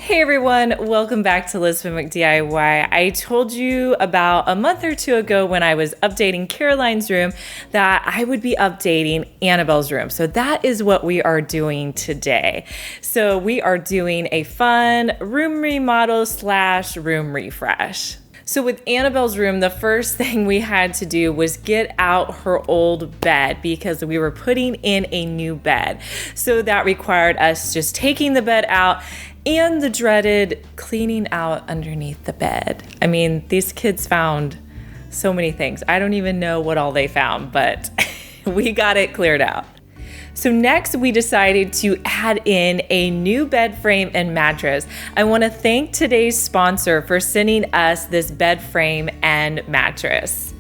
Hey everyone, welcome back to lizfenwickdiy. I told you about a month or two ago when I was updating Caroline's room that I would be updating Annabelle's room. So that is what we are doing today. So we are doing a fun room remodel / room refresh. So with Annabelle's room, the first thing we had to do was get out her old bed because we were putting in a new bed. So that required us just taking the bed out and the dreaded cleaning out underneath the bed. I mean, these kids found so many things. I don't even know what all they found, but we got it cleared out. So next we decided to add in a new bed frame and mattress. I want to thank today's sponsor for sending us this bed frame and mattress.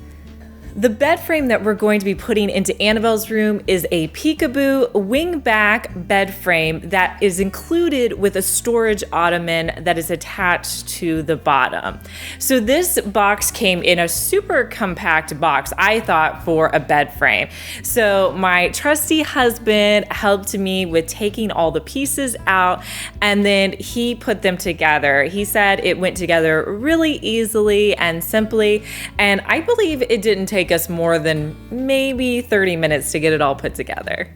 The bed frame that we're going to be putting into Annabelle's room is a peekaboo wingback bed frame that is included with a storage ottoman that is attached to the bottom. So this box came in a super compact box, I thought, for a bed frame. So my trusty husband helped me with taking all the pieces out, and then he put them together. He said it went together really easily and simply, and I believe it didn't take us more than maybe 30 minutes to get it all put together.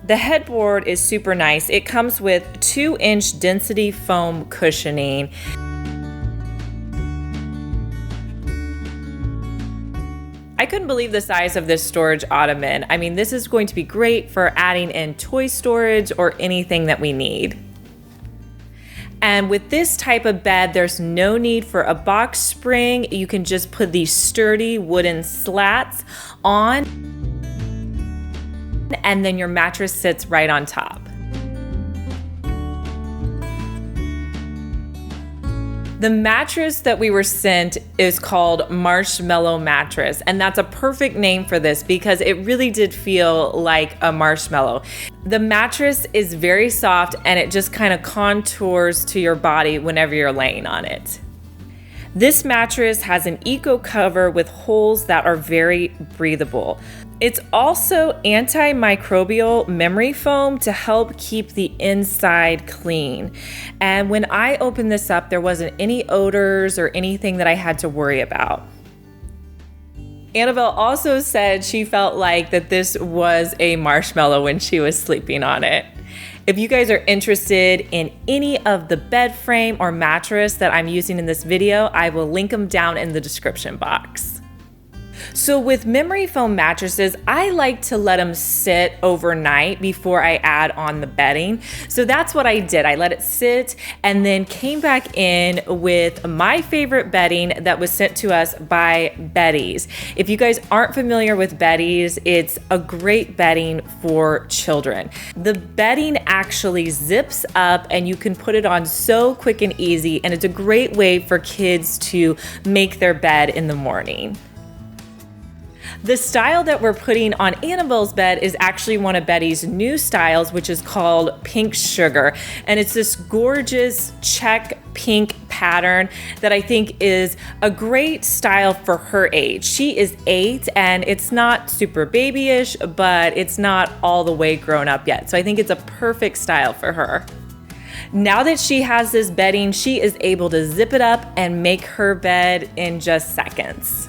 The headboard is super nice. It comes with 2-inch density foam cushioning. I couldn't believe the size of this storage ottoman. I mean, this is going to be great for adding in toy storage or anything that we need. And with this type of bed, there's no need for a box spring. You can just put these sturdy wooden slats on, and then your mattress sits right on top. The mattress that we were sent is called Marshmallow mattress, and that's a perfect name for this because it really did feel like a marshmallow. The mattress is very soft and it just kind of contours to your body whenever you're laying on it. This mattress has an eco cover with holes that are very breathable. It's also antimicrobial memory foam to help keep the inside clean. And when I opened this up, there wasn't any odors or anything that I had to worry about. Annabelle also said she felt like that this was a marshmallow when she was sleeping on it. If you guys are interested in any of the bed frame or mattress that I'm using in this video, I will link them down in the description box. So with memory foam mattresses, I like to let them sit overnight before I add on the bedding. So that's what I did. I let it sit and then came back in with my favorite bedding that was sent to us by Beddy's. If you guys aren't familiar with Beddy's, it's a great bedding for children. The bedding actually zips up and you can put it on so quick and easy, and it's a great way for kids to make their bed in the morning. The style that we're putting on Annabelle's bed is actually one of Beddy's new styles, which is called Pink Sugar. And it's this gorgeous check pink pattern that I think is a great style for her age. She is 8 and it's not super babyish, but it's not all the way grown up yet. So I think it's a perfect style for her. Now that she has this bedding, she is able to zip it up and make her bed in just seconds.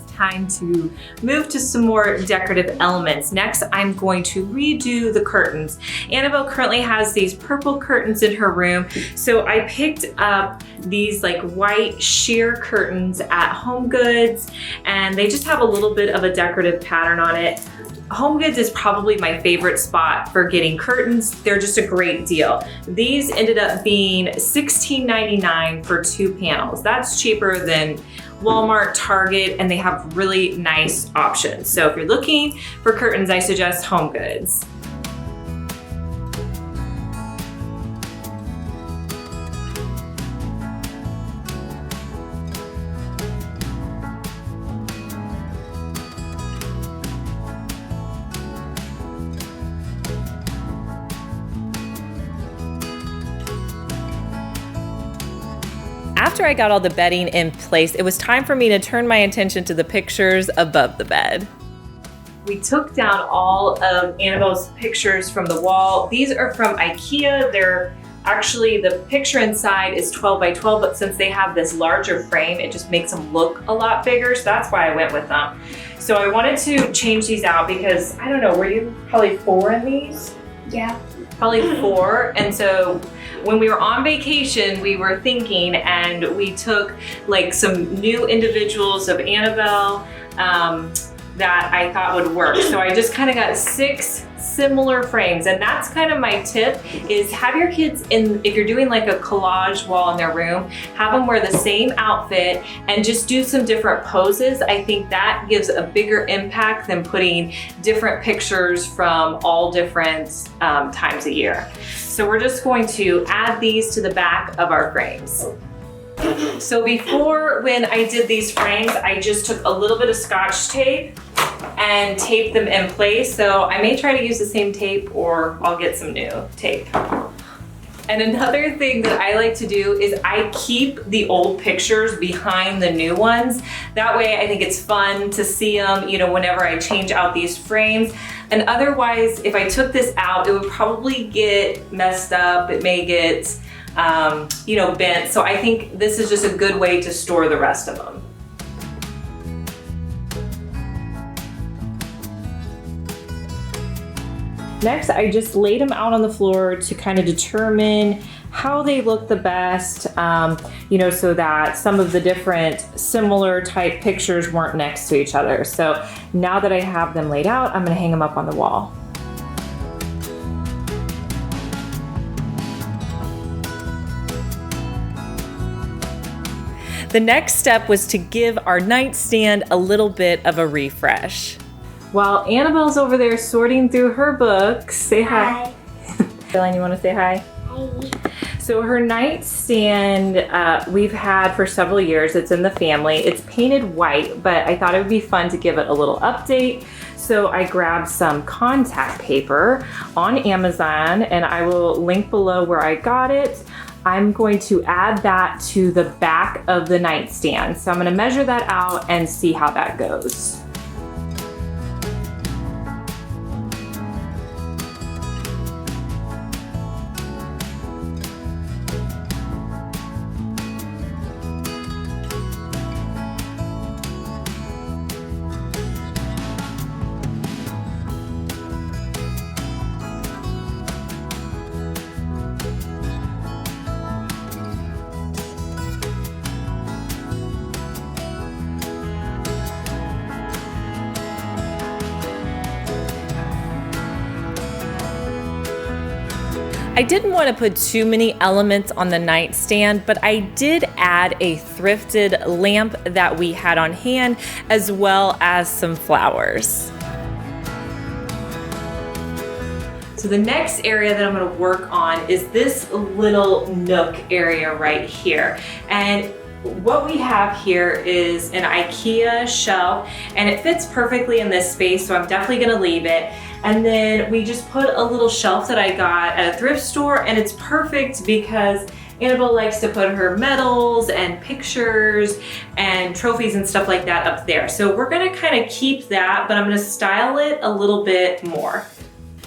Time to move to some more decorative elements. Next, I'm going to redo the curtains. Annabelle currently has these purple curtains in her room, so I picked up these like white sheer curtains at HomeGoods, and they just have a little bit of a decorative pattern on it. HomeGoods is probably my favorite spot for getting curtains. They're just a great deal. These ended up being $16.99 for 2 panels. That's cheaper than Walmart, Target, and they have really nice options. So if you're looking for curtains, I suggest HomeGoods. After I got all the bedding in place, it was time for me to turn my attention to the pictures above the bed. We took down all of Annabelle's pictures from the wall. These are from IKEA. They're Actually, the picture inside is 12 by 12, but since they have this larger frame, it just makes them look a lot bigger. So that's why I went with them. So I wanted to change these out because, I don't know, were you probably 4 in these? Yeah. Probably 4. And so when we were on vacation, we were thinking, and we took like some new individuals of Annabelle that I thought would work. So I just kind of got 6 similar frames, and that's kind of my tip, is have your kids in, if you're doing like a collage wall in their room, have them wear the same outfit and just do some different poses. I think that gives a bigger impact than putting different pictures from all different times a year. So we're just going to add these to the back of our frames. So before, when I did these frames, I just took a little bit of Scotch tape and taped them in place. So I may try to use the same tape, or I'll get some new tape. And another thing that I like to do is I keep the old pictures behind the new ones. That way I think it's fun to see them, you know, whenever I change out these frames. And otherwise, if I took this out, it would probably get messed up. It may get you know, bent. So I think this is just a good way to store the rest of them. Next, I just laid them out on the floor to kind of determine how they look the best, you know, so that some of the different similar type pictures weren't next to each other. So now that I have them laid out, I'm gonna hang them up on the wall. The next step was to give our nightstand a little bit of a refresh. While Annabelle's over there sorting through her books, say hi. Caroline, you want to say hi? Hi. So her nightstand we've had for several years. It's in the family. It's painted white, but I thought it would be fun to give it a little update. So I grabbed some contact paper on Amazon, and I will link below where I got it. I'm going to add that to the back of the nightstand. So I'm going to measure that out and see how that goes. I didn't want to put too many elements on the nightstand, but I did add a thrifted lamp that we had on hand, as well as some flowers. So the next area that I'm going to work on is this little nook area right here. And what we have here is an IKEA shelf, and it fits perfectly in this space, so I'm definitely going to leave it. And then we just put a little shelf that I got at a thrift store, and it's perfect because Annabelle likes to put her medals and pictures and trophies and stuff like that up there. So we're gonna kind of keep that, but I'm gonna style it a little bit more.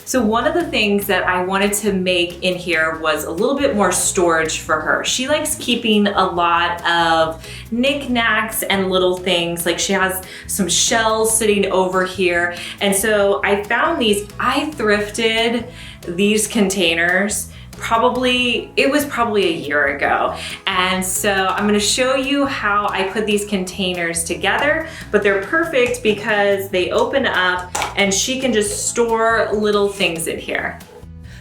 So one of the things that I wanted to make in here was a little bit more storage for her. She likes keeping a lot of knickknacks and little things. Like she has some shells sitting over here. And so I found these, I thrifted these containers. It was probably a year ago. And so I'm gonna show you how I put these containers together, but they're perfect because they open up and she can just store little things in here.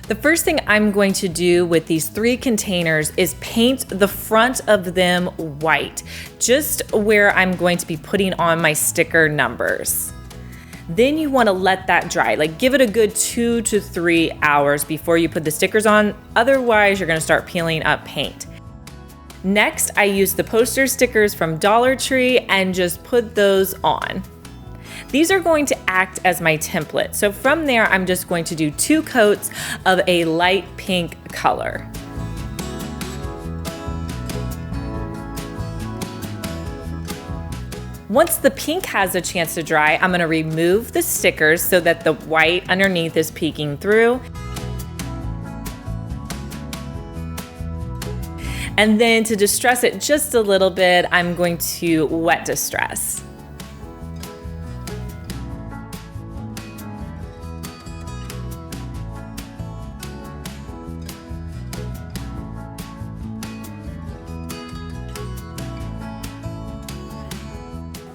The first thing I'm going to do with these 3 containers is paint the front of them white, just where I'm going to be putting on my sticker numbers. Then you want to let that dry, like give it a good 2 to 3 hours before you put the stickers on. Otherwise, you're going to start peeling up paint. Next, I used the poster stickers from Dollar Tree and just put those on. These are going to act as my template. So from there, I'm just going to do 2 coats of a light pink color. Once the pink has a chance to dry, I'm gonna remove the stickers so that the white underneath is peeking through. And then to distress it just a little bit, I'm going to wet distress.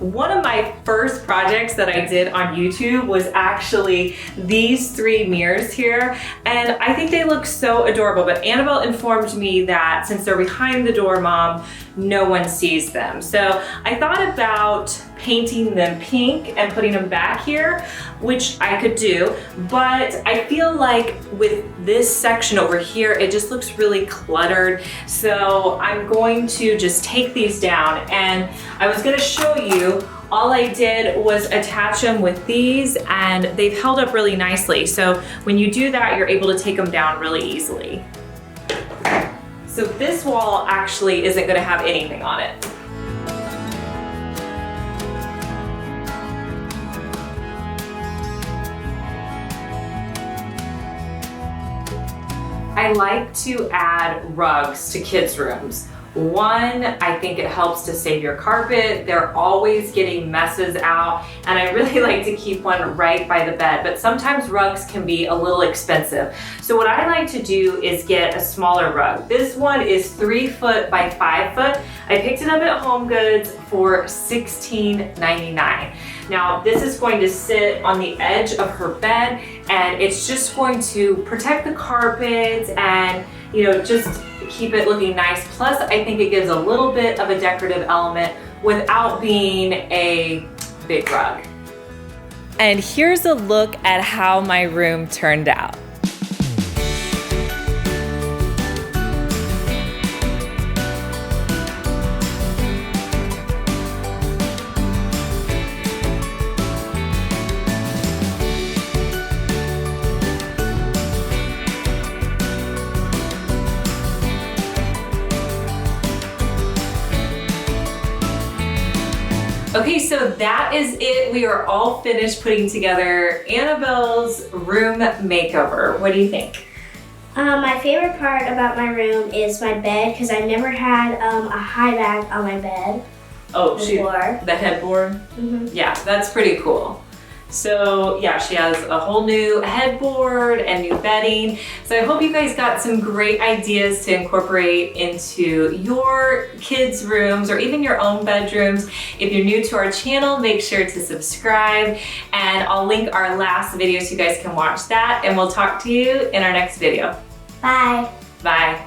One of my first projects that I did on YouTube was actually these 3 mirrors here, and I think they look so adorable, but Annabelle informed me that since they're behind the door, Mom, no one sees them. So I thought about painting them pink and putting them back here, which I could do, but I feel like with this section over here, it just looks really cluttered. So I'm going to just take these down, and I was gonna show you, all I did was attach them with these, and they've held up really nicely. So when you do that, you're able to take them down really easily. So this wall actually isn't gonna have anything on it. I like to add rugs to kids' rooms. One, I think it helps to save your carpet. They're always getting messes out, and I really like to keep one right by the bed, but sometimes rugs can be a little expensive. So what I like to do is get a smaller rug. This one is 3 foot by 5 foot. I picked it up at Home Goods for $16.99. Now this is going to sit on the edge of her bed, and it's just going to protect the carpet and, you know, just keep it looking nice. Plus, I think it gives a little bit of a decorative element without being a big rug. And here's a look at how my room turned out. Okay, so that is it. We are all finished putting together Annabelle's room makeover. What do you think? My favorite part about my room is my bed, because I never had a high back on my bed. Oh, before. The headboard? Mm-hmm. Yeah, that's pretty cool. So yeah, she has a whole new headboard and new bedding. So I hope you guys got some great ideas to incorporate into your kids' rooms or even your own bedrooms. If you're new to our channel, make sure to subscribe, and I'll link our last video so you guys can watch that, and we'll talk to you in our next video. Bye. Bye.